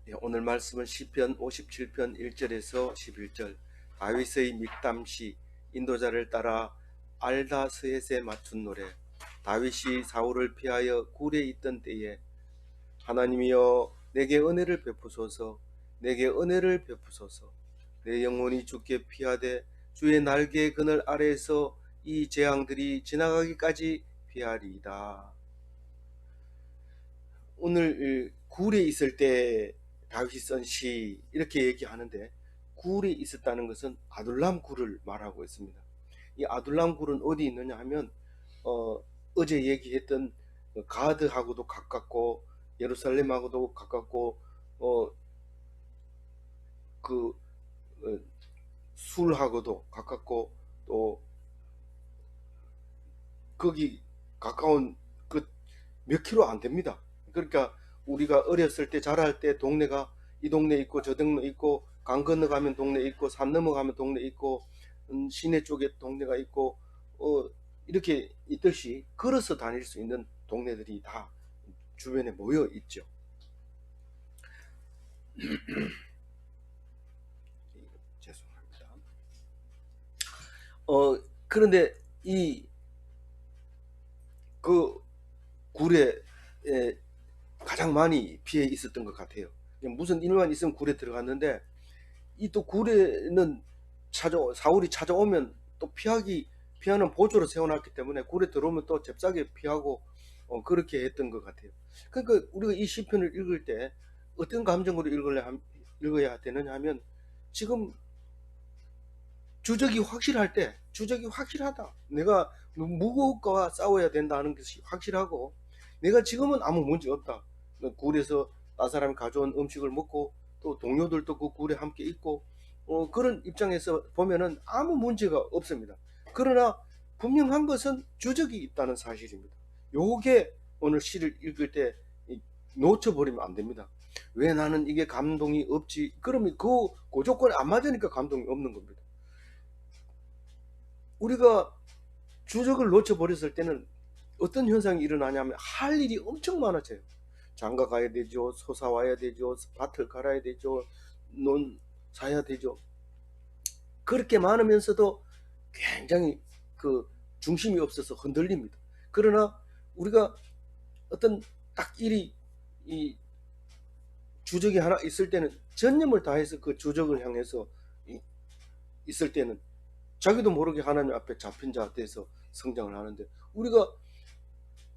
예, 오늘 말씀은 시편 57편 1절에서 11절. 다윗의 믹담시, 인도자를 따라 알다스헷에 맞춘 노래. 다윗이 사울을 피하여 굴에 있던 때에 하나님이여 내게 은혜를 베푸소서, 내게 은혜를 베푸소서. 내 영혼이 주께 피하되 주의 날개 그늘 아래에서 이 재앙들이 지나가기까지 피하리이다. 오늘 굴에 있을 때 다윗이 쓴 시 이렇게 얘기하는데, 굴에 있었다는 것은 아둘람 굴을 말하고 있습니다. 이 아둘람 굴은 어디 있느냐 하면 어제 얘기했던 가드하고도 가깝고 예루살렘하고도 가깝고 그 술하고도 가깝고 또 거기 가까운 그 몇 킬로 안 됩니다. 그러니까 우리가 어렸을 때 자랄 때 동네가 이 동네 있고 저 동네 있고 강 건너가면 동네 있고 산 넘어가면 동네 있고 시내 쪽에 동네가 있고 이렇게 있듯이 걸어서 다닐 수 있는 동네들이 다 주변에 모여 있죠. 죄송합니다. 그런데 이 그 굴에 가장 많이 피해 있었던 것 같아요. 무슨 일만 있으면 굴에 들어갔는데, 이 또 굴에는 사울이 찾아오면 또 피하는 보조로 세워놨기 때문에 굴에 들어오면 또 잽싸게 피하고 그렇게 했던 것 같아요. 그러니까 우리가 이 시편을 읽을 때 어떤 감정으로 읽어야 되느냐 하면, 지금 주적이 확실하다. 내가 무고과 싸워야 된다는 것이 확실하고, 내가 지금은 아무 문제 없다. 굴에서 나 사람이 가져온 음식을 먹고 또 동료들도 그 굴에 함께 있고 그런 입장에서 보면은 아무 문제가 없습니다. 그러나 분명한 것은 주적이 있다는 사실입니다. 요게 오늘 시를 읽을 때 놓쳐버리면 안 됩니다. 왜 나는 이게 감동이 없지? 그러면 그 조건에 안 맞으니까 감동이 없는 겁니다. 우리가 주적을 놓쳐버렸을 때는 어떤 현상이 일어나냐면 할 일이 엄청 많아져요. 장가 가야 되죠. 소사 와야 되죠. 밭을 갈아야 되죠. 논 사야 되죠. 그렇게 많으면서도 굉장히 그 중심이 없어서 흔들립니다. 그러나 우리가 어떤 딱 일이 이 주적이 하나 있을 때는 전념을 다해서 그 주적을 향해서 있을 때는 자기도 모르게 하나님 앞에 잡힌 자 돼서 성장을 하는데, 우리가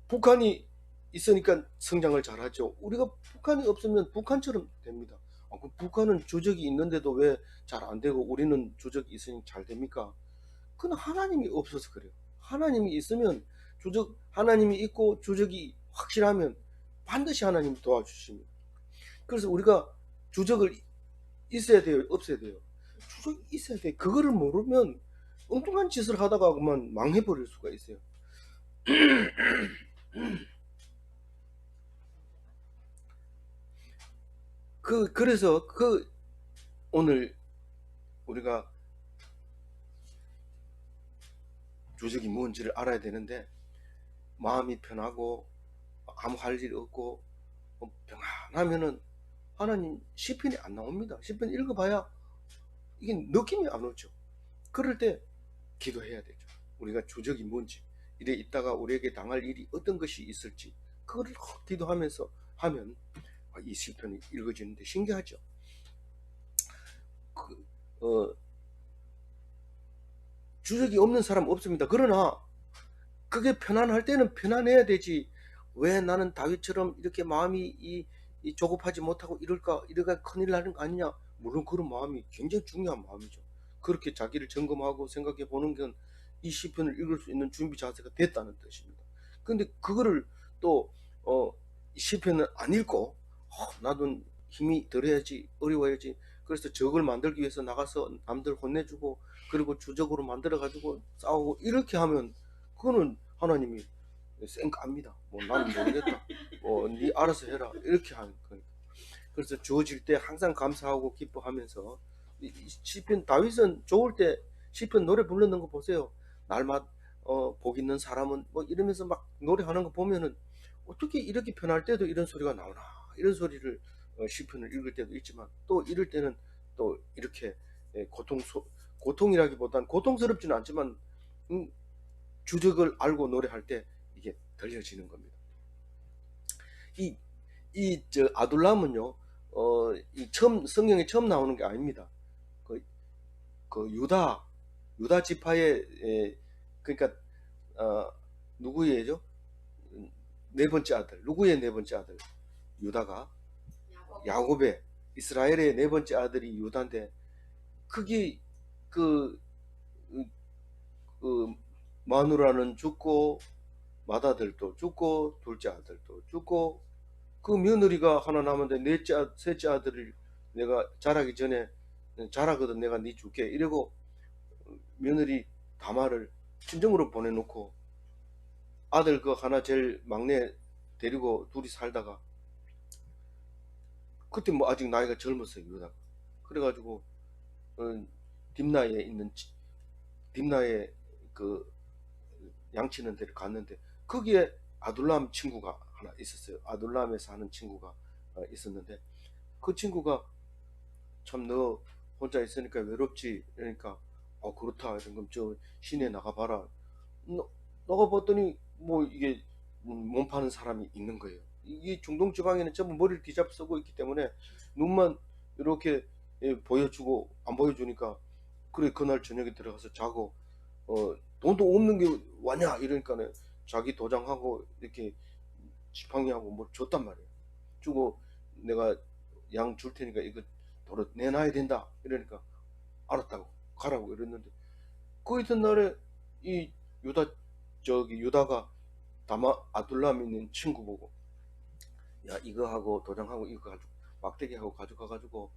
북한이 있으니까 성장을 잘하죠. 우리가 북한이 없으면 북한처럼 됩니다. 그럼 북한은 주적이 있는데도 왜 잘 안 되고 우리는 주적이 있으니 잘 됩니까? 그건 하나님이 없어서 그래요. 하나님이 있으면 하나님이 있고 주적이 확실하면 반드시 하나님이 도와주십니다. 그래서 우리가 주적을 있어야 돼요, 없어야 돼요? 주적이 있어야 돼. 그거를 모르면 엉뚱한 짓을 하다가 그만 망해버릴 수가 있어요. 그래서 오늘 우리가 주적이 뭔지를 알아야 되는데, 마음이 편하고 아무 할 일 없고 평안하면은 하나님 시편이 안 나옵니다. 시편 읽어봐야 이게 느낌이 안 오죠. 그럴 때 기도해야 되죠. 우리가 주적이 뭔지, 이래 있다가 우리에게 당할 일이 어떤 것이 있을지 그거를 기도하면서 하면 이 시편이 읽어지는데 신기하죠. 주적이 없는 사람 없습니다. 그러나 그게 편안할 때는 편안해야 되지. 왜 나는 다윗처럼 이렇게 마음이 이 조급하지 못하고 이럴까 큰일 나는 거 아니냐. 물론 그런 마음이 굉장히 중요한 마음이죠. 그렇게 자기를 점검하고 생각해 보는 건 이 시편을 읽을 수 있는 준비 자세가 됐다는 뜻입니다. 근데 그거를 또 시편을 안 읽고 나도 힘이 들어야지, 어려워야지, 그래서 적을 만들기 위해서 나가서 남들 혼내주고 그리고 주적으로 만들어 가지고 싸우고 이렇게 하면 그거는 하나님이 쌩까입니다. 뭐 나는 모르겠다. 네 알아서 해라. 이렇게 하는 거니까. 그래서 주어질 때 항상 감사하고 기뻐하면서 시편, 다윗은 좋을 때 시편 노래 부르는 거 보세요. 날마다 복 있는 사람은 뭐 이러면서 막 노래하는 거 보면은 어떻게 이렇게 편할 때도 이런 소리가 나오나, 이런 소리를 시편을 읽을 때도 있지만, 또 이럴 때는 또 이렇게 고통이라기보단 고통스럽지는 않지만 주적을 알고 노래할 때 이게 들려지는 겁니다. 저 아둘람은요, 이 성경에 처음 나오는 게 아닙니다. 그, 그 유다 지파의, 그러니까 누구예요? 네 번째 아들, 누구의 네 번째 아들? 유다가 야곱의, 이스라엘의 네 번째 아들이 유다인데, 그게 그, 그 마누라는 죽고 맏아들도 죽고 둘째 아들도 죽고, 그 며느리가 하나 남았는데 셋째 아들을 내가 자라기 전에 자라거든 내가 네 줄게 이러고 며느리 다말을 친정으로 보내놓고 아들 그 하나 제일 막내 데리고 둘이 살다가, 그때 뭐 아직 나이가 젊었어요 유다가. 그래가지고 딥나에 있는 딥나에 그 양치는 데를 갔는데, 거기에 아둘람 친구가 하나 있었어요. 아둘람에 사는 친구가 있었는데, 그 친구가 참 너 혼자 있으니까 외롭지 그러니까, 그렇다 그럼 저 시내 나가봐라. 나가봤더니 뭐 이게 몸 파는 사람이 있는 거예요. 이 중동 지방에는 전부 머리를 뒤잡 쓰고 있기 때문에 눈만 이렇게 보여주고 안 보여주니까, 그래 그날 저녁에 들어가서 자고, 돈도 없는 게 와냐 이러니까는 자기 도장하고 이렇게 지팡이하고 뭐 줬단 말이에요. 주고 내가 양 줄 테니까 이거 도로 내놔야 된다 이러니까 알았다고 가라고 이랬는데, 그 이튿날에 이 유다가 다마 아둘람 있는 친구 보고, 야 이거 하고 도장하고 이거 가지고 막대기하고 가져가가지고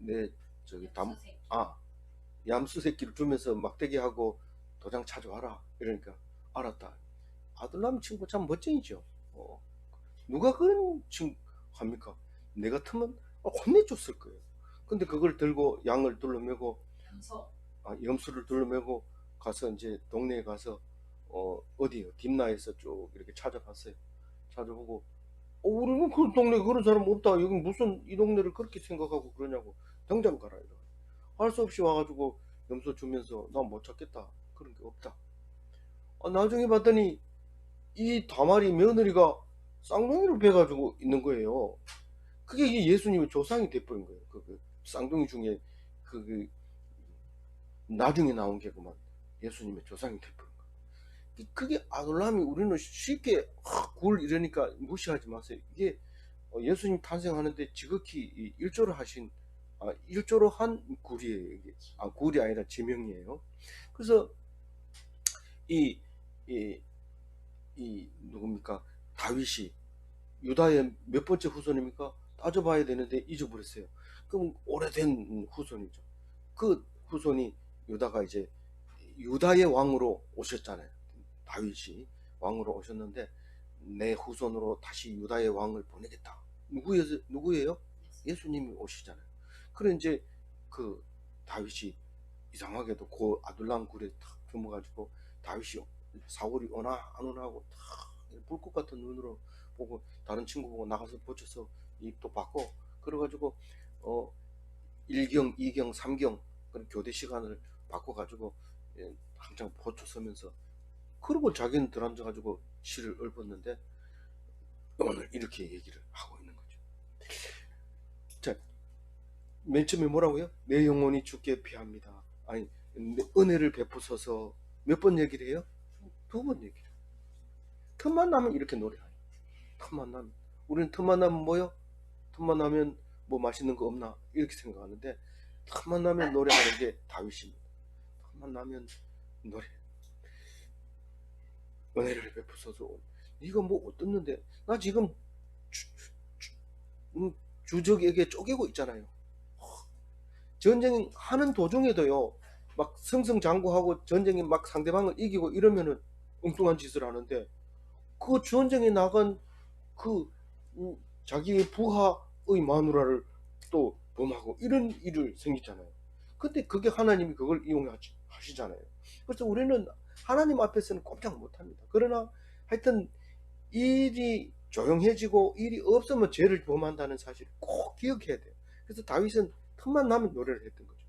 내 저기 얌수 새끼를 주면서 막대기하고 도장 찾아와라 이러니까 알았다. 아둘람 친구 참 멋쟁이죠. 누가 그런 친구 합니까? 내 같으면 혼내줬을 거예요. 근데 그걸 들고 양을 둘러매고 염소를 둘러매고 가서 이제 동네에 가서 어디요? 딥나에서 쭉 이렇게 찾아봤어요. 찾아보고, 우리는 그 동네 그런 사람 없다. 여기 무슨 이 동네를 그렇게 생각하고 그러냐고. 당장 가라 이러. 할 수 없이 와가지고 염소 주면서 나 못 찾겠다. 그런 게 없다. 나중에 봤더니 이 다말이 며느리가 쌍둥이를 베가지고 있는 거예요. 그게 이게 예수님의 조상이 돼버린 거예요. 그 쌍둥이 중에 그 나중에 나온 게 그만 예수님의 조상이 돼버린 거예요. 그게 아둘람이 우리는 쉽게 굴 이러니까 무시하지 마세요. 이게 예수님 탄생하는데 지극히 일조를 하신, 일조로 한 굴이에요. 이게 굴이 아니라 지명이에요. 그래서 이, 이, 이 누굽니까? 다윗이 유다의 몇 번째 후손입니까? 따져봐야 되는데 잊어버렸어요. 그럼 오래된 후손이죠. 그 후손이 유다가 이제 유다의 왕으로 오셨잖아요. 다윗이 왕으로 오셨는데 내 후손으로 다시 유다의 왕을 보내겠다. 누구예요? 예수님이 오시잖아요. 그래 이제 그 다윗이 이상하게도 그 아둘람 굴에 탁 숨어가지고 다윗이 사울이 오나 안 오나 하고 탁 불꽃 같은 눈으로 보고 다른 친구 보고 나가서 보쳐서 입도 받고 그래가지고 1경, 2경, 3경 그런 교대 시간을 바꿔가지고 항상 보초 서면서, 그리고 자기는 들앉아가지고 시를 읊었는데 오늘 이렇게 얘기를 하고 있는 거죠. 자, 맨 처음에 뭐라고요? 내 영혼이 주께 피합니다. 아니, 은혜를 베푸소서. 몇 번 얘기를 해요? 2번 얘기를. 틈만 나면 이렇게 노래해요. 틈만 나면. 우리는 틈만 나면 뭐요? 틈만 나면 뭐 맛있는 거 없나? 이렇게 생각하는데, 틈만 나면 노래하는 게 다윗입니다. 틈만 나면 노래. 은혜를 베푸소서. 이거 뭐 어떻는데? 나 지금 주적에게 쪼개고 있잖아요. 전쟁하는 도중에도요, 막 승승장구하고 전쟁에 막 상대방을 이기고 이러면은 엉뚱한 짓을 하는데, 그 전쟁에 나간 그 자기의 부하의 마누라를 또 범하고 이런 일을 생기잖아요. 근데 그게 하나님이 그걸 이용하시잖아요. 그래서 우리는 하나님 앞에서는 꼼짝 못합니다. 그러나 하여튼 일이 조용해지고 일이 없으면 죄를 범한다는 사실을 꼭 기억해야 돼요. 그래서 다윗은 틈만 나면 노래를 했던 거죠.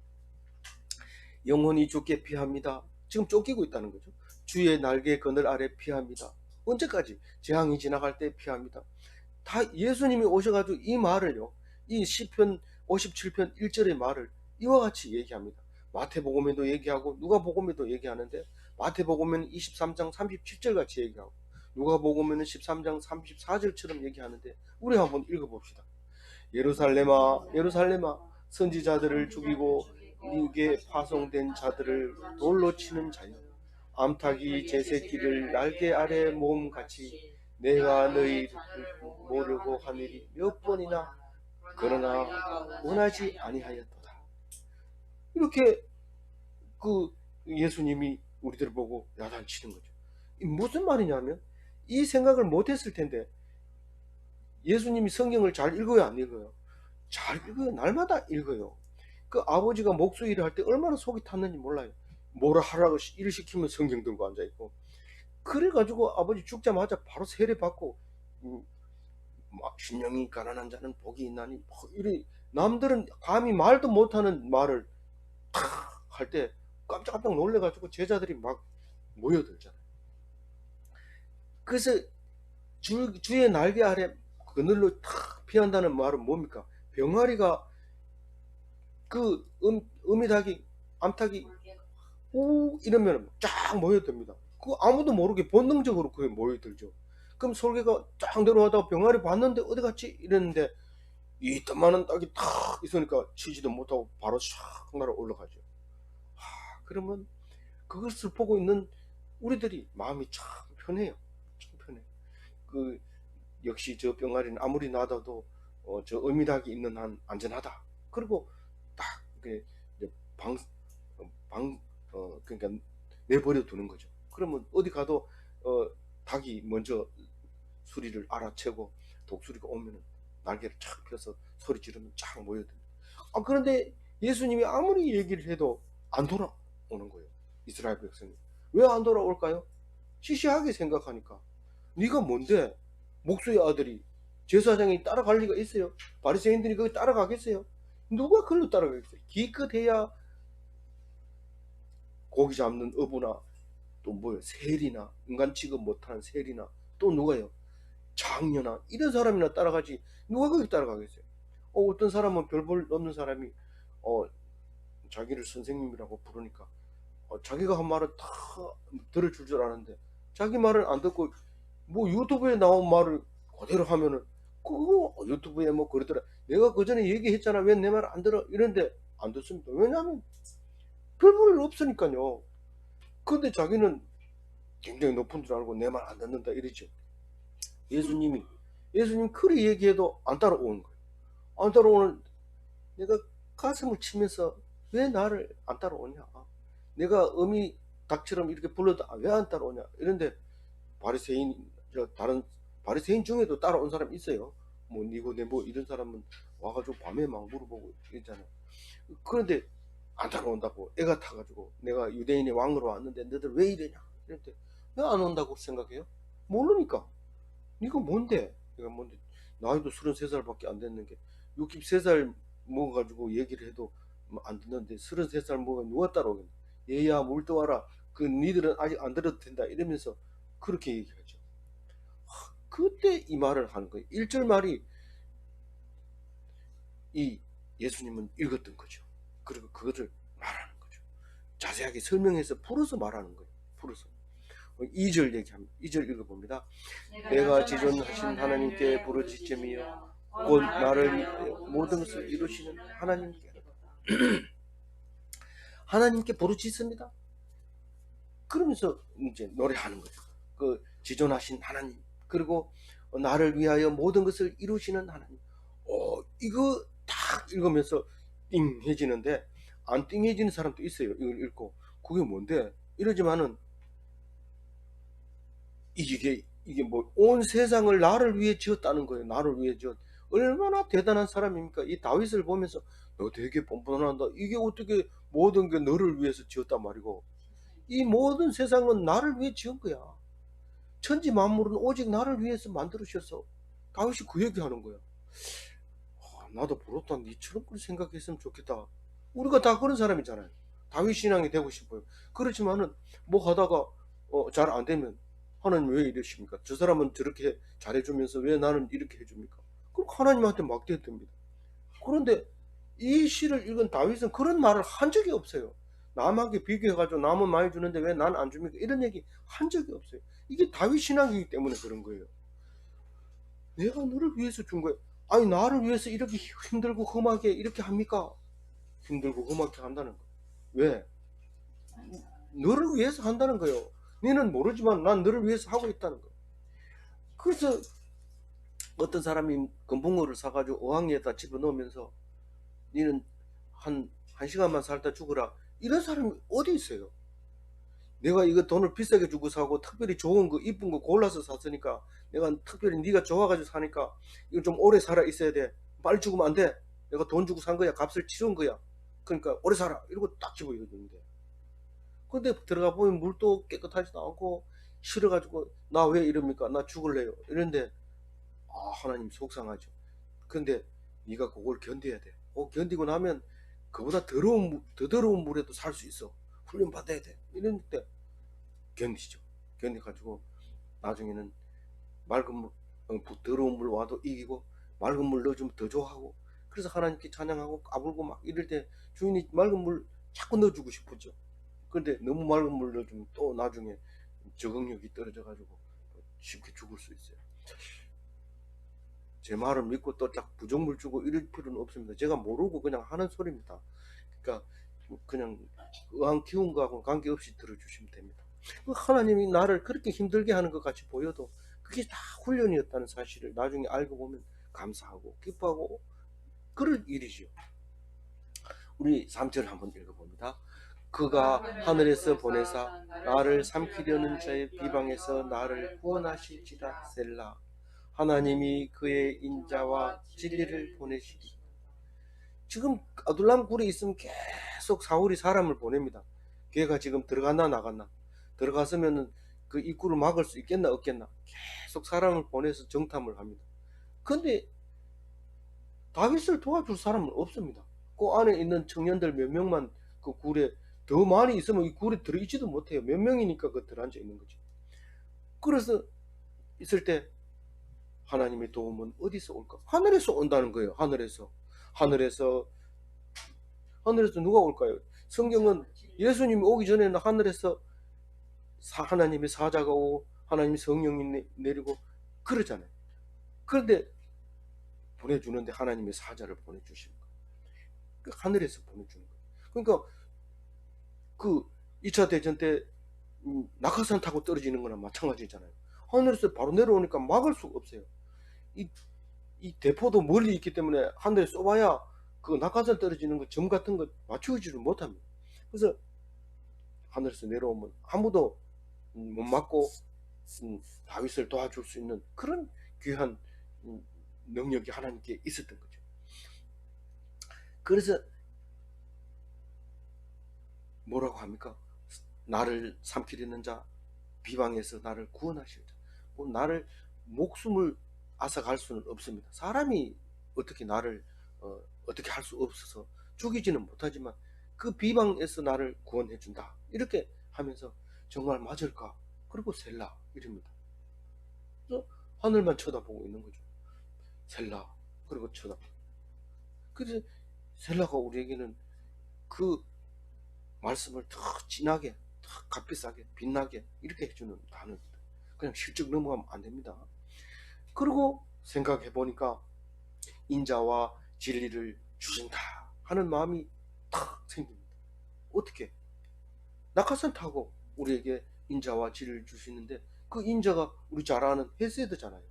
영혼이 주께 피합니다. 지금 쫓기고 있다는 거죠. 주의 날개 그늘 아래 피합니다. 언제까지? 재앙이 지나갈 때 피합니다. 다 예수님이 오셔가지고 이 말을요, 이 시편 57편 1절의 말을 이와 같이 얘기합니다. 마태복음에도 얘기하고 누가복음에도 얘기하는데, 마태복음에는 23장 37절 같이 얘기하고 누가복음에는 13장 34절처럼 얘기하는데, 우리 한번 읽어봅시다. 예루살렘아 예루살렘아, 선지자들을 죽이고 네게 파송된 자들을 돌로 치는 자여, 암탉이 제 새끼를 날개 아래 모음같이 내가 너희를 모르고 하늘이 몇 번이나 그러나 원하지 아니하였도다. 이렇게 그 예수님이 우리들을 보고 야단치는 거죠. 무슨 말이냐면, 이 생각을 못했을 텐데, 예수님이 성경을 잘 읽어요, 안 읽어요? 잘 읽어요. 날마다 읽어요. 그 아버지가 목수일을 할 때 얼마나 속이 탔는지 몰라요. 뭐라 하라고 일 시키면 성경 들고 앉아있고, 그래가지고 아버지 죽자마자 바로 세례받고, 심령이 가난한 자는 복이 있나니, 이리 남들은 감히 말도 못하는 말을 탁 할 때 깜짝깜짝 놀래가지고 제자들이 막 모여들잖아요. 그래서 주의 날개 아래 그늘로 탁 피한다는 말은 뭡니까? 병아리가 그 음이닭이 암탉이 우 이러면 쫙 모여듭니다. 그 아무도 모르게 본능적으로 그게 모여들죠. 그럼 솔개가 쫙 내려가다가 병아리 봤는데 어디 갔지? 이랬는데 이따만한 닭이 탁 있으니까 치지도 못하고 바로 샥 날아 올라가죠. 그러면 그것을 보고 있는 우리들이 마음이 참 편해요. 참 편해. 그 역시 저 병아리는 아무리 놔둬도 저 어미닭이 있는 한 안전하다. 그리고 딱 방, 그러니까 내버려 두는 거죠. 그러면 어디 가도 닭이 먼저 수리를 알아채고 독수리가 오면은 날개를 착 펴서 소리 지르면 쫙 모여듭니다. 그런데 예수님이 아무리 얘기를 해도 안 돌아오는 거예요. 이스라엘 백성이. 왜 안 돌아올까요? 시시하게 생각하니까. 네가 뭔데? 목수의 아들이 제사장이 따라갈 리가 있어요? 바리새인들이 거기 따라가겠어요? 누가 그걸로 따라가겠어요? 기껏해야 고기 잡는 어부나 또 뭐요, 세리나, 인간 취급 못하는 세리나, 또 누가요, 장녀나 이런 사람이나 따라가지 누가 거기 따라가겠어요? 어떤 사람은 별 볼 없는 사람이 자기를 선생님이라고 부르니까 자기가 한 말을 다 들어줄 줄 아는데 자기 말을 안 듣고 뭐 유튜브에 나온 말을 그대로 하면은, 그거 유튜브에 뭐 그러더라, 내가 그 전에 얘기했잖아, 왜 내 말 안 들어? 이런데 안 듣습니다. 왜냐하면 별 볼 일 없으니까요. 근데 자기는 굉장히 높은 줄 알고 내 말 안 듣는다 이러죠. 예수님 그리 얘기해도 안 따라오는 거예요. 안 따라오는, 내가 가슴을 치면서 왜 나를 안 따라오냐, 내가 어미 닭처럼 이렇게 불러도 왜 안 따라오냐 이런데, 바리새인, 다른 바리새인 중에도 따라온 사람 있어요. 뭐 니고데모 이런 사람은 와가지고 밤에 막 물어보고 이랬잖아요. 그런데 안 따라온다고 애가 타가지고, 내가 유대인의 왕으로 왔는데 너희들 왜 이러냐 이랬는데, 왜 안 온다고 생각해요? 모르니까. 네가 뭔데? 내가 뭔데? 나이도 33살밖에 안 됐는 게 63살 먹어가지고 얘기를 해도 안 듣는데 33살 먹으면 누가 따라오겠냐? 얘야 물 떠와라. 그 니들은 아직 안 들어도 된다 이러면서 그렇게 얘기하죠. 그때 이 말을 하는 거예요. 1절 말이 이 예수님은 읽었던 거죠. 그리고 그것을 말하는 거죠. 자세하게 설명해서 풀어서 말하는 거예요. 풀어서. 2절 얘기합니다. 2절 읽어봅니다. 내가 지존하신 하나님께 부르짖으며 곧 나를 위하여 모든 것을 이루시는 하나님께 부르짖습니다. 그러면서 이제 노래하는 거죠. 그 지존하신 하나님, 그리고 나를 위하여 모든 것을 이루시는 하나님. 이거 딱 읽으면서 띵해지는데, 안 띵해지는 사람도 있어요. 이걸 읽고 그게 뭔데 이러지만은, 이게 뭐 온 세상을 나를 위해 지었다는 거예요. 나를 위해 지었. 얼마나 대단한 사람입니까? 이 다윗을 보면서 너 되게 뻔뻔하다. 이게 어떻게 모든 게 너를 위해서 지었단 말이고, 이 모든 세상은 나를 위해 지은 거야. 천지 만물은 오직 나를 위해서 만들으셔서. 다윗이 그 얘기하는 거야. 나도 부럽다. 니처럼 그렇게 생각했으면 좋겠다. 우리가 다 그런 사람이잖아요. 다윗 신앙이 되고 싶어요. 그렇지만은 뭐 하다가 잘 안 되면 하나님 왜 이러십니까? 저 사람은 저렇게 잘해주면서 왜 나는 이렇게 해줍니까? 그럼 하나님한테 막대했답니다. 그런데 이 시를 읽은 다윗은 그런 말을 한 적이 없어요. 남에게 비교해가지고 남은 많이 주는데 왜 난 안 줍니까? 이런 얘기 한 적이 없어요. 이게 다윗 신앙이기 때문에 그런 거예요. 내가 너를 위해서 준 거야. 아니 나를 위해서 이렇게 힘들고 험하게 이렇게 합니까? 힘들고 험하게 한다는 거. 왜? 너를 위해서 한다는 거예요. 너는 모르지만 난 너를 위해서 하고 있다는 거. 그래서 어떤 사람이 금붕어를 사가지고 어항에다 집어넣으면서 너는 한 시간만 살다 죽어라. 이런 사람이 어디 있어요? 내가 이거 돈을 비싸게 주고 사고 특별히 좋은 거 이쁜 거 골라서 샀으니까 내가 특별히 네가 좋아가지고 사니까 이거 좀 오래 살아 있어야 돼. 빨리 죽으면 안 돼. 내가 돈 주고 산 거야. 값을 치른 거야. 그러니까 오래 살아. 이러고 딱 집어넣는데. 근데 들어가 보면 물도 깨끗하지도 않고 싫어가지고 나 왜 이럽니까? 나 죽을래요. 이런데 하나님 속상하죠. 근데 네가 그걸 견뎌야 돼. 견디고 나면 그보다 더 더러운 물에도 살 수 있어. 훈련 받아야 돼. 이런데 견디죠. 견뎌가지고 나중에는 맑은 물, 더러운 물 와도 이기고 맑은 물 넣어주면 더 좋아하고. 그래서 하나님께 찬양하고 까불고 막 이럴 때 주인이 맑은 물 자꾸 넣어주고 싶었죠. 그런데 너무 맑은 물 넣어주면 또 나중에 적응력이 떨어져가지고 쉽게 죽을 수 있어요. 제 말을 믿고 또 딱 부정물 주고 이럴 필요는 없습니다. 제가 모르고 그냥 하는 소리입니다. 그러니까 그냥 의한 키운 거하고 관계없이 들어주시면 됩니다. 하나님이 나를 그렇게 힘들게 하는 것 같이 보여도 그게 다 훈련이었다는 사실을 나중에 알고 보면 감사하고 기뻐하고 그럴 일이죠. 우리 3절 한번 읽어봅니다. 그가 하늘에서 보내사 나를 삼키려는 자의 비방에서 나를 구원하실지라. 셀라. 하나님이 그의 인자와 진리를 보내시리. 지금 아둘람 굴에 있으면 계속 사울이 사람을 보냅니다. 걔가 지금 들어갔나 나갔나. 들어갔으면 그 입구를 막을 수 있겠나 없겠나. 계속 사람을 보내서 정탐을 합니다. 근데 다윗을 도와줄 사람은 없습니다. 그 안에 있는 청년들 몇 명만 그 굴에 더 많이 있으면 이 굴에 들어있지도 못해요. 몇 명이니까 그 들어앉아 있는 거지. 그래서 있을 때 하나님의 도움은 어디서 올까? 하늘에서 온다는 거예요. 하늘에서 누가 올까요? 성경은 예수님이 오기 전에는 하늘에서 하나님의 사자가 오고 하나님의 성령이 내리고 그러잖아요. 그런데 보내주는데 하나님의 사자를 보내주시는 거예요. 하늘에서 보내주는 거예요. 그러니까 그 2차 대전 때 낙하산 타고 떨어지는 거나 마찬가지잖아요. 하늘에서 바로 내려오니까 막을 수가 없어요. 이 대포도 멀리 있기 때문에 하늘에 쏘아야 그 낙하산 떨어지는 거 점 같은 거 맞추지를 못합니다. 그래서 하늘에서 내려오면 아무도 못 막고 다윗을 도와줄 수 있는 그런 귀한 능력이 하나님께 있었던 거죠. 그래서 뭐라고 합니까? 나를 삼키려는 자 비방에서 나를 구원하실 자. 나를 목숨을 앗아갈 수는 없습니다. 사람이 어떻게 나를 어떻게 할 수 없어서 죽이지는 못하지만 그 비방에서 나를 구원해 준다. 이렇게 하면서 정말 맞을까? 그리고 셀라 이럽니다. 그래서 하늘만 쳐다보고 있는 거죠. 셀라 그리고 쳐다보고. 그래서 셀라가 우리에게는 그 말씀을 더 진하게, 더 값비싸게, 빛나게 이렇게 해주는 단어입니다. 그냥 실적 넘어가면 안 됩니다. 그리고 생각해 보니까 인자와 진리를 주신다 하는 마음이 탁 생깁니다. 어떻게? 낙하산 타고 우리에게 인자와 진리를 주시는데 그 인자가 우리 잘 아는 헤세드잖아요.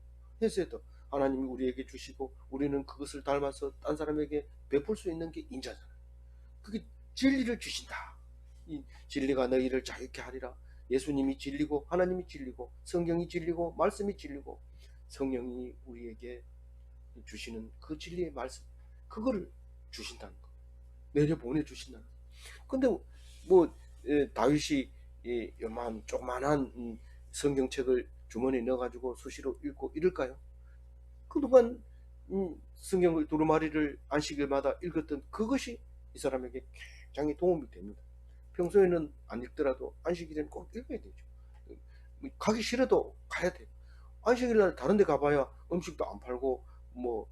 헤세드. 하나님이 우리에게 주시고 우리는 그것을 닮아서 딴 사람에게 베풀 수 있는 게 인자잖아요. 그게 진리를 주신다. 이 진리가 너희를 자유케 하리라. 예수님이 진리고 하나님이 진리고 성경이 진리고 말씀이 진리고 성령이 우리에게 주시는 그 진리의 말씀 그거를 주신다는 거. 내려 보내주신다는 거. 근데 뭐 다윗이 요만 조그만한 성경책을 주머니에 넣어가지고 수시로 읽고 이럴까요? 그동안 성경을 두루마리를 안식일마다 읽었던 그것이 이 사람에게 굉장히 도움이 됩니다. 평소에는 안 읽더라도 안식일에는 꼭 읽어야 되죠. 가기 싫어도 가야 돼요. 안식일날 다른 데 가봐야 음식도 안 팔고 뭐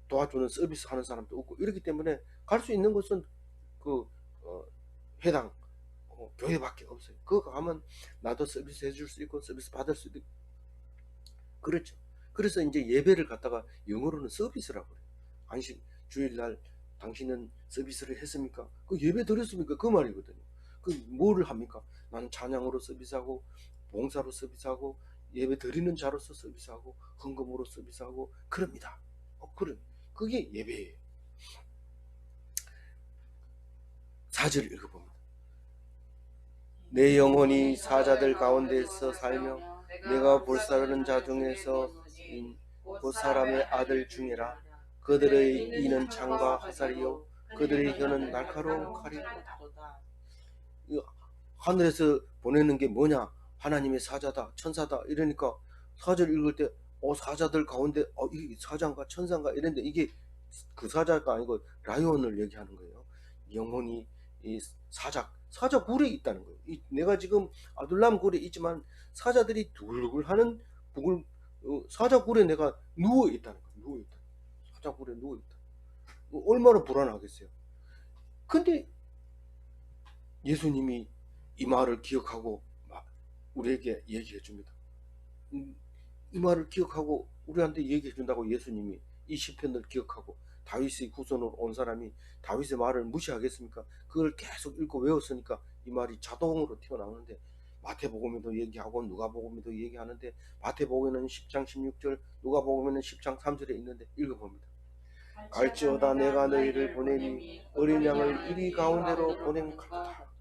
도와주는 서비스 하는 사람도 없고 이렇기 때문에 갈 수 있는 곳은 그 해당 교회밖에 없어요. 그거 가면 나도 서비스 해줄 수 있고 서비스 받을 수도 있고 그렇죠. 그래서 이제 예배를 갖다가 영어로는 서비스라고 그래요. 안식 주일날 당신은 서비스를 했습니까? 그 예배 드렸습니까? 그 말이거든요. 그 뭐를 합니까? 나는 찬양으로 서비스하고 봉사로 서비스하고 예배 드리는 자로서 서비스하고 헌금으로 서비스하고 그럽니다. 그게 예배예요. 4절 읽어봅니다. 내 영혼이 사자들 가운데서 살며 내가 볼사르는 자 중에서 그 사람의 아들 중이라. 그들의 이는 창과 화살이요 그들의 혀는 날카로운 칼이로다. 하늘에서 보내는 게 뭐냐? 하나님의 사자다, 천사다 이러니까 4절 읽을 때 사자들 가운데 이 사자인가 천사인가 이랬는데 이게 그 사자가 아니고 라이온을 얘기하는 거예요. 영혼이 이 사자 굴에 있다는 거예요. 내가 지금 아둘람 굴에 있지만 사자들이 둥글하는 사자 굴에 내가 누워 있다는 거예요. 누워 있다. 사자 굴에 누워 있다. 얼마나 불안하겠어요. 근데 예수님이 이 말을 기억하고 우리에게 얘기해 줍니다. 이 말을 기억하고 우리한테 얘기해 준다고 예수님이 이 시편을 기억하고 다윗의 후손으로 온 사람이 다윗의 말을 무시하겠습니까? 그걸 계속 읽고 외웠으니까 이 말이 자동으로 튀어나오는데 마태복음에도 얘기하고 누가복음에도 얘기하는데 마태복음에는 10장 16절 누가복음에는 10장 3절에 있는데 읽어봅니다. 갈지어다 내가 너희를 보내니 어린 양을 이리 가운데로 보낸 같다.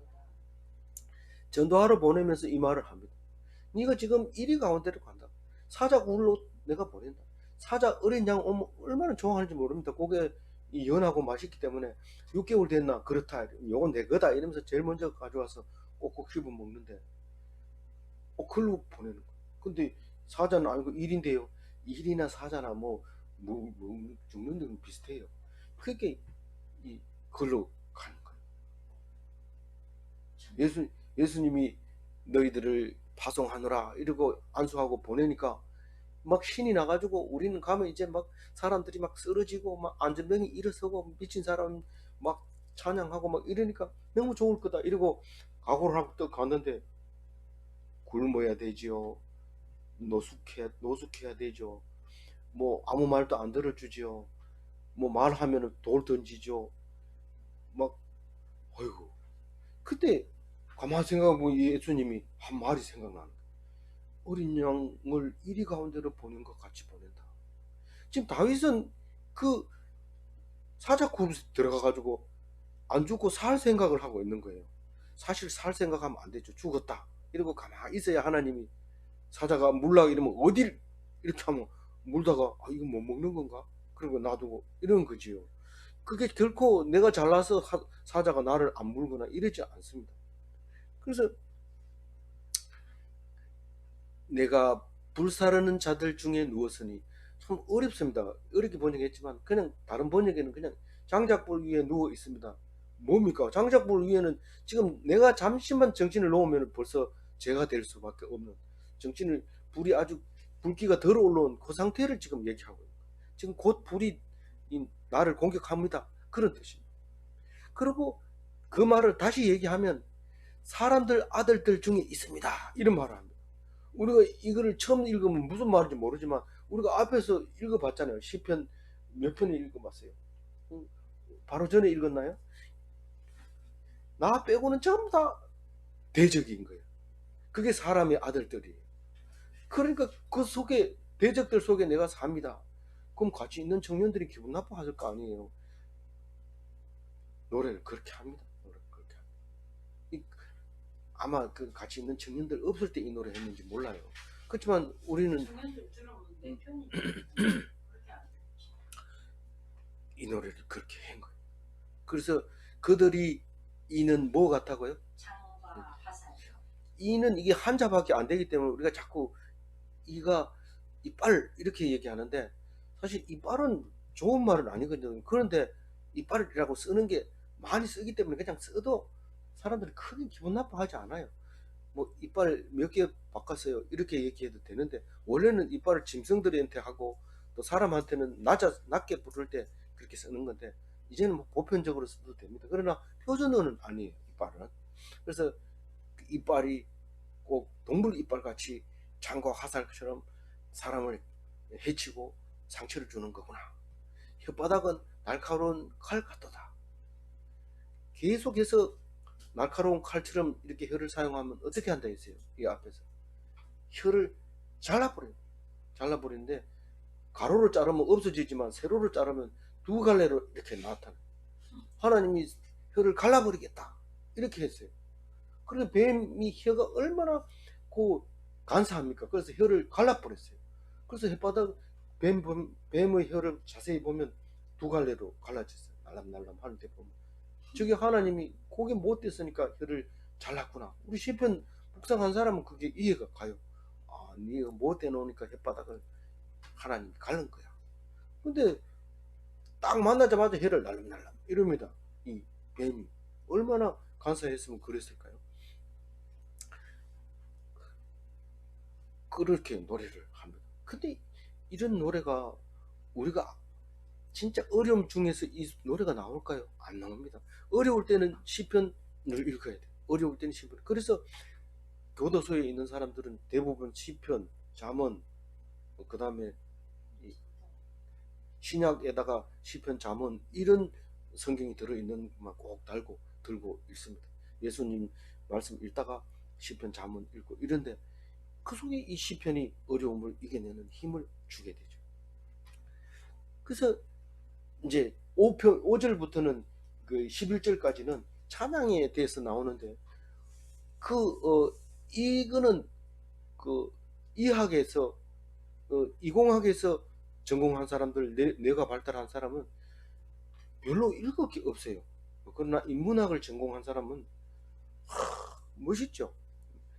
전도하러 보내면서 이 말을 합니다. 네가 지금 이리 가운데로 간다. 사자 굴로 내가 보낸다. 사자 어린 양 오면 얼마나 좋아하는지 모릅니다. 그게 연하고 맛있기 때문에 6개월 됐나 그렇다. 요건 내 거다 이러면서 제일 먼저 가져와서 꼭꼭 씹어 먹는데 글로 보내는 거야. 근데 사자는 아니고 일인데요. 일이나 사자나 죽는 데는 비슷해요. 그게 이 글로 가는 거예요. 예수님이 너희들을 파송하느라 이러고 안수하고 보내니까 막 신이 나가지고 우리는 가면 이제 막 사람들이 막 쓰러지고 막 안전병이 일어서고 미친 사람 막 찬양하고 막 이러니까 너무 좋을 거다 이러고 각오를 하고 또 갔는데 굶어야 되지요. 노숙해야 되죠. 뭐 아무 말도 안 들어주지요. 뭐 말하면은 돌 던지죠. 막 어이구. 그때 가만히 생각해보면 예수님이 한 말이 생각나는 거예요. 어린 양을 이리 가운데로 보낸 것 같이 보낸다. 지금 다윗은 그 사자굴에 들어가가지고 안 죽고 살 생각을 하고 있는 거예요. 사실 살 생각하면 안 되죠. 죽었다. 이러고 가만히 있어야 하나님이 사자가 물라 이러면 어딜 이렇게 하면 물다가 이거 못 먹는 건가? 그리고 놔두고 이런 거지요. 그게 결코 내가 잘나서 사자가 나를 안 물거나 이러지 않습니다. 그래서 내가 불사르는 자들 중에 누웠으니 참 어렵습니다. 어렵게 번역했지만 그냥 다른 번역에는 그냥 장작불 위에 누워 있습니다. 뭡니까? 장작불 위에는 지금 내가 잠시만 정신을 놓으면 벌써 죄가 될 수밖에 없는 불이 아주 불기가 덜 올라온 그 상태를 지금 얘기하고 있는 거예요. 지금 곧 불이 나를 공격합니다. 그런 뜻입니다. 그리고 그 말을 다시 얘기하면 사람들 아들들 중에 있습니다. 이런 말을 합니다. 우리가 이거를 처음 읽으면 무슨 말인지 모르지만 우리가 앞에서 읽어봤잖아요. 시편 몇 편을 읽어봤어요? 바로 전에 읽었나요? 나 빼고는 전부 다 대적인 거예요. 그게 사람의 아들들이에요. 그러니까 그 속에 대적들 속에 내가 삽니다. 그럼 같이 있는 청년들이 기분 나빠할 거 아니에요. 노래를 그렇게 합니다. 아마 그 같이 있는 청년들 없을 때 이 노래 했는지 몰라요. 그렇지만 우리는 이 노래를 그렇게 한 거예요. 그래서 그들이 이는 뭐 같다고요? 창과 화살. 이는 이게 한자밖에 안 되기 때문에 우리가 자꾸 이가 이빨 이렇게 얘기하는데 사실 이빨은 좋은 말은 아니거든요. 그런데 이빨이라고 쓰는 게 많이 쓰기 때문에 그냥 써도 사람들이 크게 기분 나빠하지 않아요. 뭐 이빨 몇 개 바꿨어요 이렇게 얘기해도 되는데, 원래는 이빨을 짐승들한테 하고 또 사람한테는 낮게 부를 때 그렇게 쓰는 건데, 이제는 뭐 보편적으로 써도 됩니다. 그러나 표준어는 아니에요 이빨은. 그래서 그 이빨이 꼭 동물 이빨 같이 창과 화살처럼 사람을 해치고 상처를 주는 거구나. 혓바닥은 날카로운 칼 같도다. 계속해서 날카로운 칼처럼 이렇게 혀를 사용하면 어떻게 한다 했어요? 이 앞에서 혀를 잘라버려요. 잘라버리는데 가로로 자르면 없어지지만 세로로 자르면 두 갈래로 이렇게 나타나요. 하나님이 혀를 갈라버리겠다 이렇게 했어요. 그런데 뱀이 혀가 얼마나 간사합니까? 그래서 혀를 갈라버렸어요. 그래서 혓바닥 뱀의 혀를 자세히 보면 두 갈래로 갈라졌어요. 날람날람 하는데 보면 저게 하나님이 그게 못됐으니까 혀를 잘랐구나. 우리 시편 묵상한 사람은 그게 이해가 가요. 아, 네가 못돼 놓으니까 혓바닥을 하나님이 갈른 거야. 근데 딱 만나자마자 혀를 날람날람 이럽니다. 이 뱀이 얼마나 간사했으면 그랬을까요? 그렇게 노래를 합니다. 근데 이런 노래가 우리가 진짜 어려움 중에서 이 노래가 나올까요? 안 나옵니다. 어려울 때는 시편을 읽어야 돼. 어려울 때는 시편. 그래서 교도소에 있는 사람들은 대부분 시편, 잠언, 그 다음에 신약에다가 시편, 잠언 이런 성경이 들어있는 것만 꼭 들고 읽습니다. 예수님 말씀 읽다가 시편, 잠언 읽고 이런데 그 속에 이 시편이 어려움을 이겨내는 힘을 주게 되죠. 그래서 이제 5절부터는 그 11절까지는 찬양에 대해서 나오는데 이거는 그 이학에서 이공학에서 전공한 사람들, 뇌가 발달한 사람은 별로 읽을 게 없어요. 그러나 인문학을 전공한 사람은 멋있죠.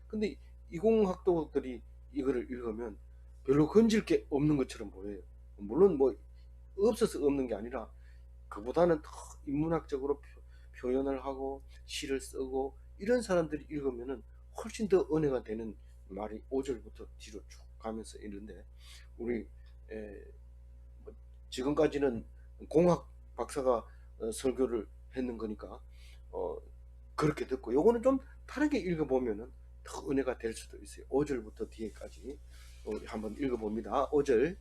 근데 이공학도들이 이거를 읽으면 별로 건질 게 없는 것처럼 보여요. 물론 뭐 없어서 없는 게 아니라 그보다는 더 인문학적으로 표현을 하고 시를 쓰고 이런 사람들이 읽으면은 훨씬 더 은혜가 되는 말이 5절부터 뒤로 쭉 가면서 있는데, 우리 뭐 지금까지는 공학 박사가 설교를 했는 거니까 그렇게 듣고, 요거는 좀 다르게 읽어보면은 더 은혜가 될 수도 있어요. 5절부터 뒤에까지 우리 한번 읽어봅니다. 5절.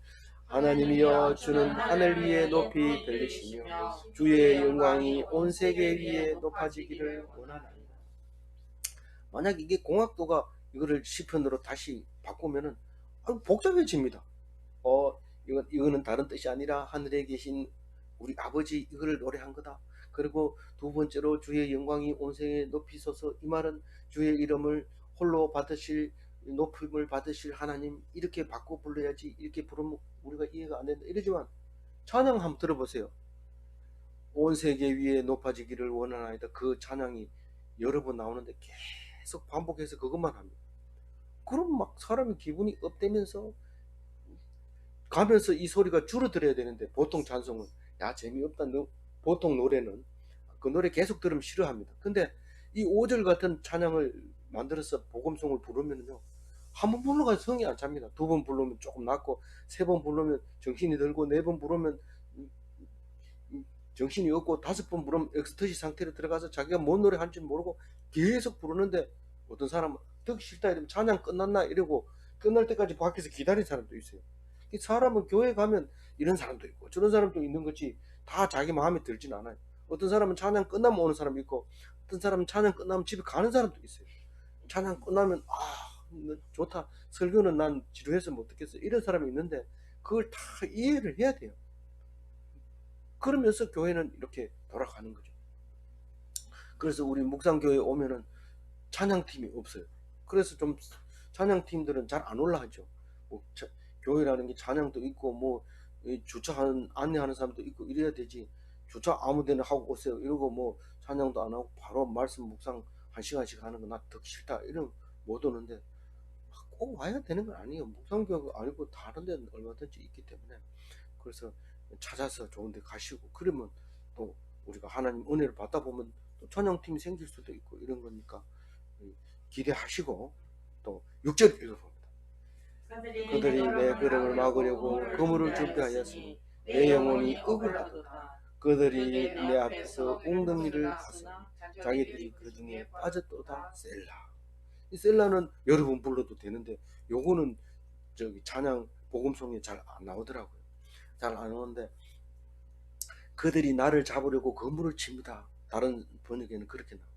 하나님이여 주는 하늘 위에 높이 들리시며 주의 영광이 온 세계 위에 높아지기를 원하나이다. 만약 이게 공학도가 이거를 시편으로 다시 바꾸면은 복잡해집니다. 이거는 다른 뜻이 아니라 하늘에 계신 우리 아버지 이거를 노래한 거다. 그리고 두 번째로 주의 영광이 온 세계에 높이소서, 이 말은 주의 이름을 홀로 받으실 높임을 받으실 하나님 이렇게 바꿔 불러야지, 이렇게 부르면 우리가 이해가 안 된다 이러지만, 찬양 한번 들어보세요. 온 세계 위에 높아지기를 원하나이다. 그 찬양이 여러 번 나오는데 계속 반복해서 그것만 합니다. 그럼 막 사람이 기분이 업되면서 가면서 이 소리가 줄어들어야 되는데, 보통 찬송은 야 재미없다, 보통 노래는 그 노래 계속 들으면 싫어합니다. 근데 이 5절 같은 찬양을 만들어서 복음송을 부르면요, 한 번 불러가 성이 안 찹니다. 두 번 부르면 조금 낫고, 세 번 부르면 정신이 들고, 네 번 부르면 정신이 없고, 다섯 번 부르면 엑스터시 상태로 들어가서 자기가 뭔 노래 하는지 모르고 계속 부르는데, 어떤 사람은 듣기 싫다 이러면 찬양 끝났나 이러고 끝날 때까지 밖에서 기다린 사람도 있어요. 사람은 교회 가면 이런 사람도 있고 저런 사람도 있는 거지 다 자기 마음에 들진 않아요. 어떤 사람은 찬양 끝나면 오는 사람이 있고, 어떤 사람은 찬양 끝나면 집에 가는 사람도 있어요. 찬양 끝나면 좋다, 설교는 난 지루해서 못 듣겠어 이런 사람이 있는데, 그걸 다 이해를 해야 돼요. 그러면서 교회는 이렇게 돌아가는 거죠. 그래서 우리 묵상교회 오면은 찬양팀이 없어요. 그래서 좀 찬양팀들은 잘 안 올라가죠. 뭐 교회라는 게 찬양도 있고 뭐 주차하는 안내하는 사람도 있고 이래야 되지, 주차 아무데나 하고 오세요 이러고 뭐 찬양도 안 하고 바로 말씀 묵상 1시간씩 하는 거 나 듣기 싫다 이러면 못 오는데, 꼭 와야 되는 건 아니에요. 묵상교육 아니고 다른 데는 얼마든지 있기 때문에. 그래서 찾아서 좋은 데 가시고, 그러면 또 우리가 하나님 은혜를 받다 보면 또 전향팀이 생길 수도 있고 이런 거니까 기대하시고. 또 6절 읽어봅니다. 그들이 내 걸음을 막으려고 그물을 준비하였으니 내 영혼이 억울하도다. 그들이 내 앞에서 웅덩이를 파서 자기들이 그 중에 빠졌도다. 셀라. 이 셀라는 여러 번 불러도 되는데 요거는 저기 찬양 복음송에 잘 안 나오더라고요. 잘 안 나오는데, 그들이 나를 잡으려고 그물을 칩니다. 다른 번역에는 그렇게 나와요.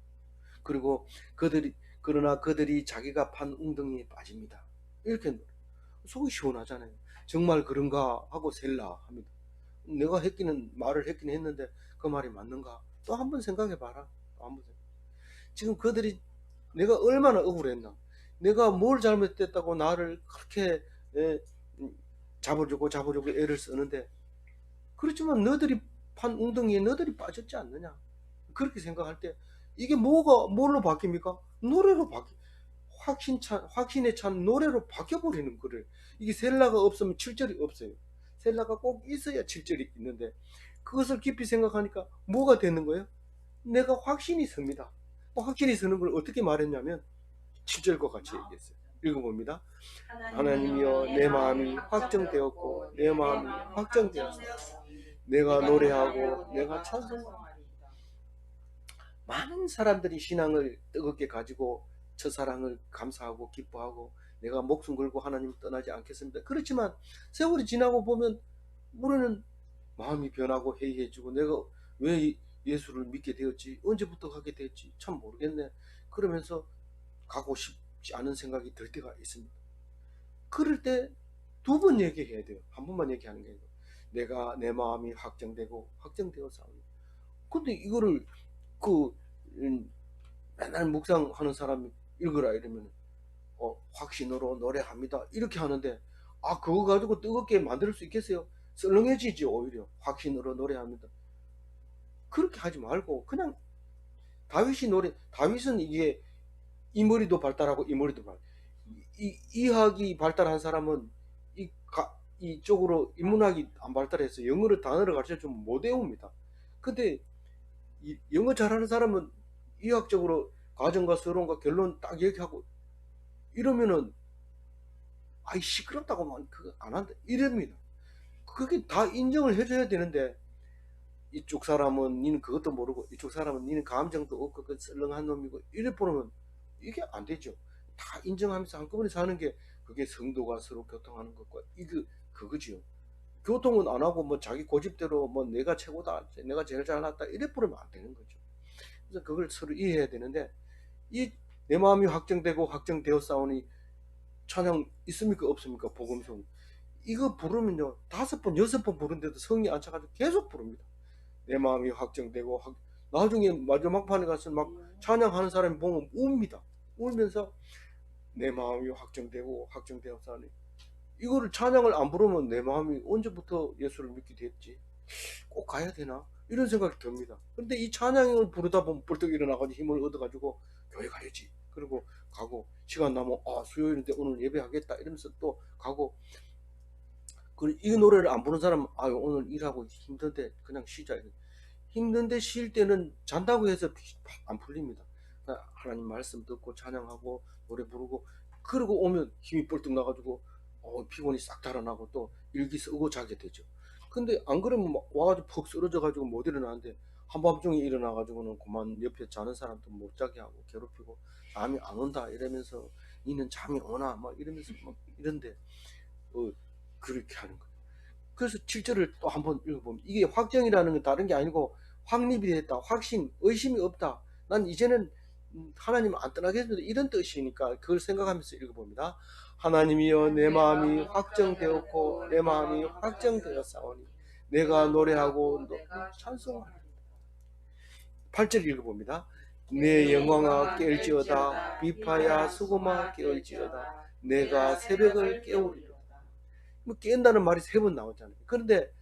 그리고 그러나 그들이 자기가 판 웅덩이에 빠집니다. 이렇게 속이 시원하잖아요. 정말 그런가 하고 셀라 합니다. 내가 말을 했긴 했는데 그 말이 맞는가? 또 한번 생각해 봐라. 지금 그들이 내가 얼마나 억울했나? 내가 뭘 잘못했다고 나를 그렇게 잡으려고 애를 쓰는데, 그렇지만 너들이 판 웅덩이에 너들이 빠졌지 않느냐? 그렇게 생각할 때 이게 뭘로 바뀝니까? 노래로 확신에 찬 노래로 바뀌어버리는 거를. 이게 셀라가 없으면 7절이 없어요. 셀라가 꼭 있어야 7절이 있는데, 그것을 깊이 생각하니까 뭐가 되는 거예요? 내가 확신이 섭니다. 확신이 서는 걸 어떻게 말했냐면 7절과 같이 얘기했어요. 읽어봅니다. 하나님이여 내 마음이 확정되었고 내 마음이 확정되었습니다. 내가 노래하고 내가 찬송하리이다. 많은 사람들이 신앙을 뜨겁게 가지고 첫사랑을 감사하고 기뻐하고 내가 목숨 걸고 하나님을 떠나지 않겠습니다. 그렇지만 세월이 지나고 보면 우리는 마음이 변하고 해이해지고, 내가 왜 예수를 믿게 되었지? 언제부터 가게 됐지? 참 모르겠네. 그러면서 가고 싶지 않은 생각이 들 때가 있습니다. 그럴 때 두 번 얘기해야 돼요. 한 번만 얘기하는 게 아니고 내가 내 마음이 확정되었사오니. 근데 이거를 맨날 묵상하는 사람이 읽으라 이러면 확신으로 노래합니다 이렇게 하는데, 그거 가지고 뜨겁게 만들 수 있겠어요? 썰렁해지지. 오히려 확신으로 노래합니다. 그렇게 하지 말고 그냥 다윗은 이게 이 머리도 발달하고 이 머리도 이학이 발달한 사람은 이쪽으로 인문학이 안 발달해서 영어를 단어를 가르쳐주면 못 외웁니다. 근데 영어 잘하는 사람은 이학적으로 가정과 서론과 결론 딱 얘기하고 이러면은 시끄럽다고만 그거 안 한다 이럽니다. 그게 다 인정을 해줘야 되는데, 이쪽 사람은 니는 그것도 모르고 이쪽 사람은 니는 감정도 없고 그 썰렁한 놈이고 이래 보면 이게 안 되죠. 다 인정하면서 한꺼번에 사는 게 그게 성도가 서로 교통하는 것과 그거지요. 교통은 안 하고 뭐 자기 고집대로 뭐 내가 최고다, 내가 제일 잘났다 이래 버리면 안 되는 거죠. 그래서 그걸 서로 이해해야 되는데, 이 내 마음이 확정되어 싸우니 찬양 있습니까 없습니까? 복음송 이거 부르면요 5번 6번 부른데도 성이 안 차가지고 계속 부릅니다. 내 마음이 확정되고 나중에 마지막 판에 가서 막 찬양하는 사람이 보면 웁니다. 울면서 내 마음이 확정되었사오니. 이거를 찬양을 안 부르면 내 마음이 언제부터 예수를 믿게 됐지? 꼭 가야 되나? 이런 생각이 듭니다. 근데 이 찬양을 부르다 보면 벌떡 일어나가지고 힘을 얻어가지고 교회 가야지. 그리고 가고 시간 나면 수요일인데 오늘 예배하겠다 이러면서 또 가고. 이 노래를 안 부르는 사람은 오늘 일하고 힘든데 그냥 쉬자. 힘든데 쉴 때는 잔다고 해서 안 풀립니다. 하나님 말씀 듣고 찬양하고 노래 부르고 그러고 오면 힘이 뻘떡 나가지고 피곤이 싹 달아나고 또 일기 쓰고 자게 되죠. 근데 안 그러면 와가지고 푹 쓰러져 가지고 못 일어나는데 한밤중에 일어나 가지고는 그만 옆에 자는 사람도 못 자게 하고 괴롭히고 잠이 안 온다 이러면서 니는 잠이 오나 막 이러면서 막 이런데 그렇게 하는 거예요. 그래서 7절을 또 한번 읽어보면 이게 확정이라는 건 다른 게 아니고 확립이 됐다, 확신, 의심이 없다, 난 이제는 하나님 안 떠나겠습니다 이런 뜻이니까 그걸 생각하면서 읽어봅니다. 하나님이여 내 마음이 확정되었고 내 마음이 확정되었사오니 내가 노래하고 찬송하리이다. 8절 읽어봅니다. 내 영광아 깨울지어다 비파야 수고마 깨울지어다 내가 새벽을 깨우리로다. 깬다는 말이 3번 나오잖아요. 그런데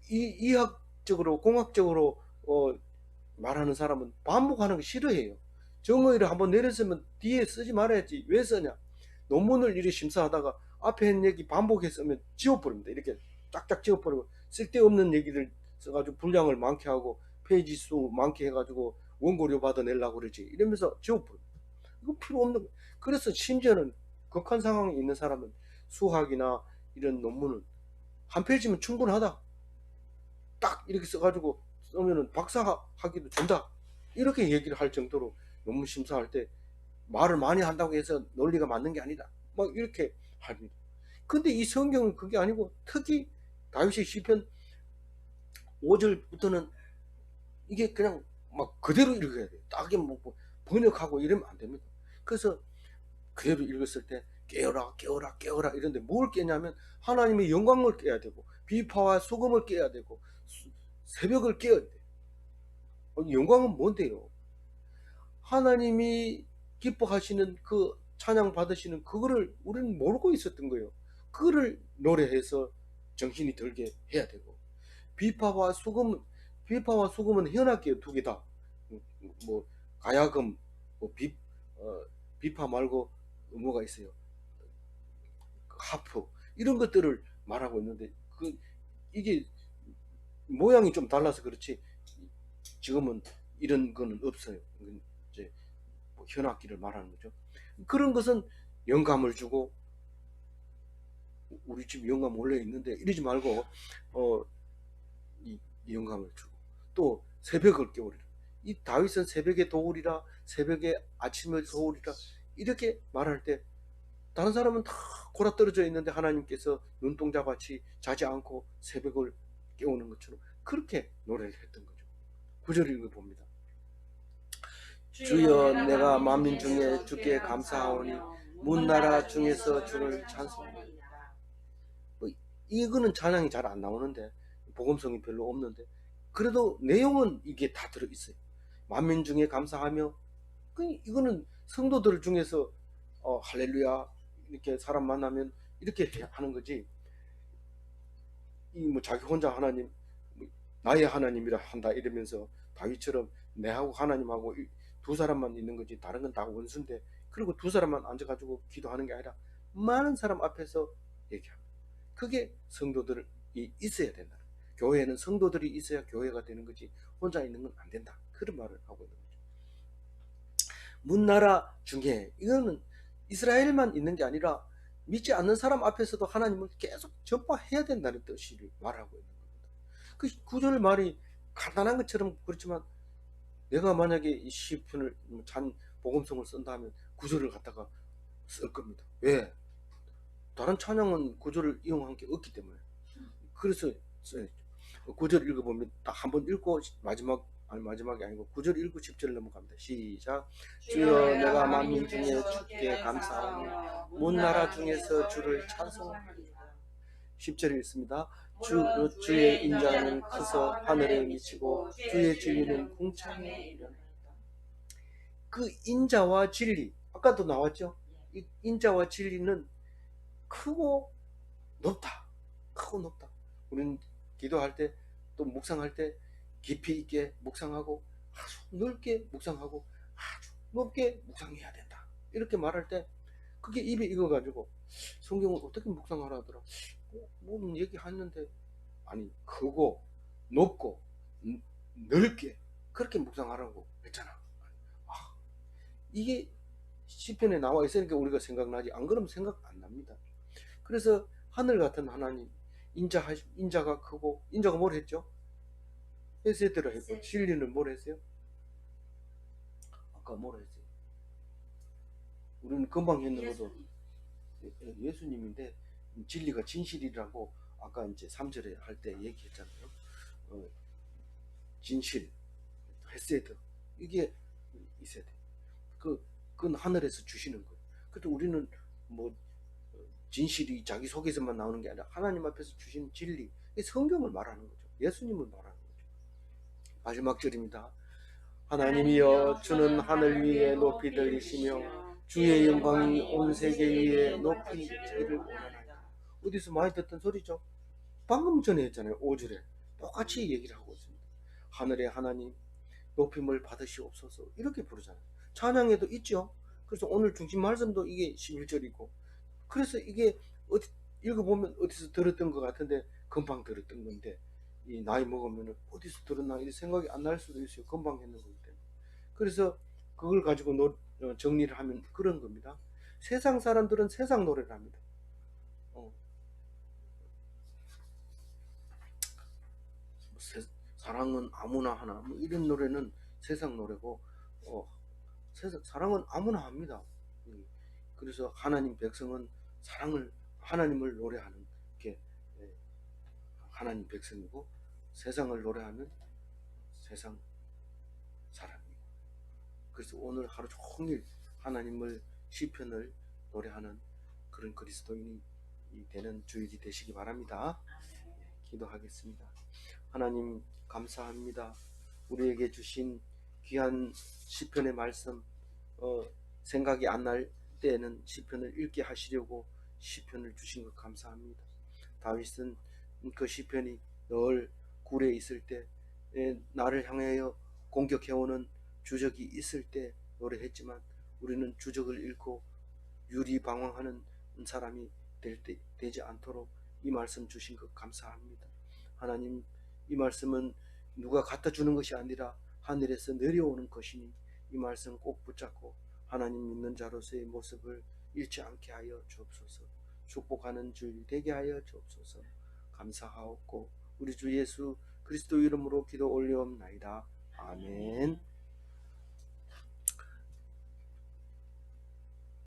이학적으로 공학적으로 말하는 사람은 반복하는 거 싫어해요. 정의를 한번 내렸으면 뒤에 쓰지 말아야지 왜 쓰냐. 논문을 이렇게 심사하다가 앞에 한 얘기 반복해서 지워버립니다. 이렇게 쫙쫙 지워버리고 쓸데없는 얘기를 써가지고 분량을 많게 하고 페이지 수 많게 해가지고 원고료 받아내려고 그러지 이러면서 지워버립니다. 이거 필요 없는 거예요. 그래서 심지어는 극한 상황에 있는 사람은 수학이나 이런 논문은 한 페이지면 충분하다. 딱 이렇게 써가지고 쓰면은 박사 학위도 준다. 이렇게 얘기를 할 정도로 논문 심사할 때 말을 많이 한다고 해서 논리가 맞는 게 아니다. 막 이렇게 합니다. 근데 이 성경은 그게 아니고 특히 다윗의 시편 5절부터는 이게 그냥 막 그대로 읽어야 돼요. 딱히 뭐 번역하고 이러면 안 됩니다. 그래서 그대로 읽었을 때 깨어라 깨어라 깨어라 이런데 뭘 깨냐면 하나님의 영광을 깨야 되고 비파와 소금을 깨야 되고 새벽을 깨야 돼요. 영광은 뭔데요? 하나님이 기뻐하시는 그 찬양 받으시는 그거를 우리는 모르고 있었던 거예요. 그거를 노래해서 정신이 들게 해야 되고 비파와 수금은 현악기예요. 두 개 다. 뭐 가야금, 뭐 비파 말고 뭐가 있어요. 하프 이런 것들을 말하고 있는데 이게 모양이 좀 달라서 그렇지 지금은 이런 거는 없어요. 이제 뭐 현악기를 말하는 거죠. 그런 것은 영감을 주고 우리 집 영감 원래 있는데 이러지 말고 이 영감을 주고 또 새벽을 깨우리라. 이 다윗은 새벽에 도우리라 새벽에 아침을 도우리라 이렇게 말할 때 다른 사람은 다 골아떨어져 있는데 하나님께서 눈동자같이 자지 않고 새벽을 깨우는 것처럼 그렇게 노래를 했던 거죠. 구절을 읽어봅니다. 주여 내가 만민 중에 주께 감사하오니 문나라 중에서 주를 찬송하오니. 이거는 찬양이 잘 안 나오는데 복음성이 별로 없는데 그래도 내용은 이게 다 들어있어요. 만민 중에 감사하며 이거는 성도들 중에서 할렐루야 이렇게 사람 만나면 이렇게 하는 거지 이 뭐 자기 혼자 하나님 나의 하나님이라 한다 이러면서 다윗처럼 내하고 하나님하고 두 사람만 있는 거지 다른 건 다 원수인데 그리고 두 사람만 앉아가지고 기도하는 게 아니라 많은 사람 앞에서 얘기합니다. 그게 성도들이 있어야 된다. 교회에는 성도들이 있어야 교회가 되는 거지 혼자 있는 건 안 된다. 그런 말을 하고 있는 거죠. 문나라 중에 이거는 이스라엘만 있는 게 아니라 믿지 않는 사람 앞에서도 하나님을 계속 전파해야 된다는 뜻을 말하고 있는 겁니다. 그 구절 말이 간단한 것처럼 그렇지만 내가 만약에 이 시편을 잔 복음성을 쓴다 하면 구절을 갖다가 쓸 겁니다. 왜? 다른 찬양은 구절을 이용한 게 없기 때문에 그래서 써야죠. 구절 읽어보면 딱 한번 읽고 마지막이 아니고 9절 읽고 10절 넘어갑니다. 시작. 주여 내가 만민 중에 주께 감사하며 문나라 중에서 주를 찬송합니다. 10절 읽습니다. 주의 인자는 커서 하늘에 미치고 주의 진리는 궁창에 이르나이다. 그 인자와 진리 아까도 나왔죠. 이 인자와 진리는 크고 높다. 크고 높다. 우리는 기도할 때 또 묵상할 때 깊이 있게 묵상하고 아주 넓게 묵상하고 아주 높게 묵상해야 된다. 이렇게 말할 때 그게 입에 익어가지고 성경을 어떻게 묵상하라 하더라. 뭐 얘기했는데 아니 크고 높고 넓게 그렇게 묵상하라고 했잖아. 이게 시편에 나와 있으니까 우리가 생각나지 안 그러면 생각 안 납니다. 그래서 하늘 같은 하나님 인자가 크고 인자가 뭘 했죠? 헤세드라 했고 진리는 뭘 했어요? 아까 뭘 했어요? 우리는 금방 했는 것도 예수님인데 진리가 진실이라고 아까 이제 3절에 할 때 얘기했잖아요. 진실, 헤세드 이게 있어야 돼. 그건 하늘에서 주시는 거예요. 그래도 우리는 뭐 진실이 자기 속에서만 나오는 게 아니라 하나님 앞에서 주신 진리, 성경을 말하는 거죠. 예수님을 말하는 거죠. 마지막 절입니다. 하나님이여 주는 하늘 위에 높이 들리시며 주의 영광이 온 세계 위에 높이 있기를 원하나이다. 어디서 많이 듣던 소리죠. 방금 전에 했잖아요. 5절에 똑같이 얘기를 하고 있습니다. 하늘의 하나님 높임을 받으시옵소서 이렇게 부르잖아요. 찬양에도 있죠. 그래서 오늘 중심 말씀도 이게 11절이고, 그래서 이게 어디 읽어보면 어디서 들었던 것 같은데 금방 들었던 건데, 이 나이 먹으면 어디서 들었나 이 생각이 안 날 수도 있어요. 금방 했는 거기 때문에. 그래서 그걸 가지고 정리를 하면 그런 겁니다. 세상 사람들은 세상 노래를 합니다. 어, 뭐 사랑은 아무나 하나 뭐 이런 노래는 세상 노래고, 어, 사랑은 아무나 합니다. 그래서 하나님 백성은 사랑을 하나님을 노래하는 게 예, 하나님 백성이고, 세상을 노래하는 세상 사람이고. 그래서 오늘 하루 종일 하나님을 시편을 노래하는 그런 그리스도인이 되는 주일이 되시기 바랍니다. 기도하겠습니다. 하나님 감사합니다. 우리에게 주신 귀한 시편의 말씀, 생각이 안 날 때에는 시편을 읽게 하시려고 시편을 주신 것 감사합니다. 다윗은 그 시편이 늘 굴에 있을 때, 나를 향하여 공격해오는 주적이 있을 때 노래했지만, 우리는 주적을 잃고 유리방황하는 사람이 되지 않도록 이 말씀 주신 것 감사합니다. 하나님, 이 말씀은 누가 갖다 주는 것이 아니라 하늘에서 내려오는 것이니 이 말씀 꼭 붙잡고 하나님 믿는 자로서의 모습을 잃지 않게 하여 주옵소서. 축복하는 주일 되게 하여 주옵소서. 감사하옵고 우리 주 예수 그리스도 이름으로 기도 올려옵나이다. 아멘.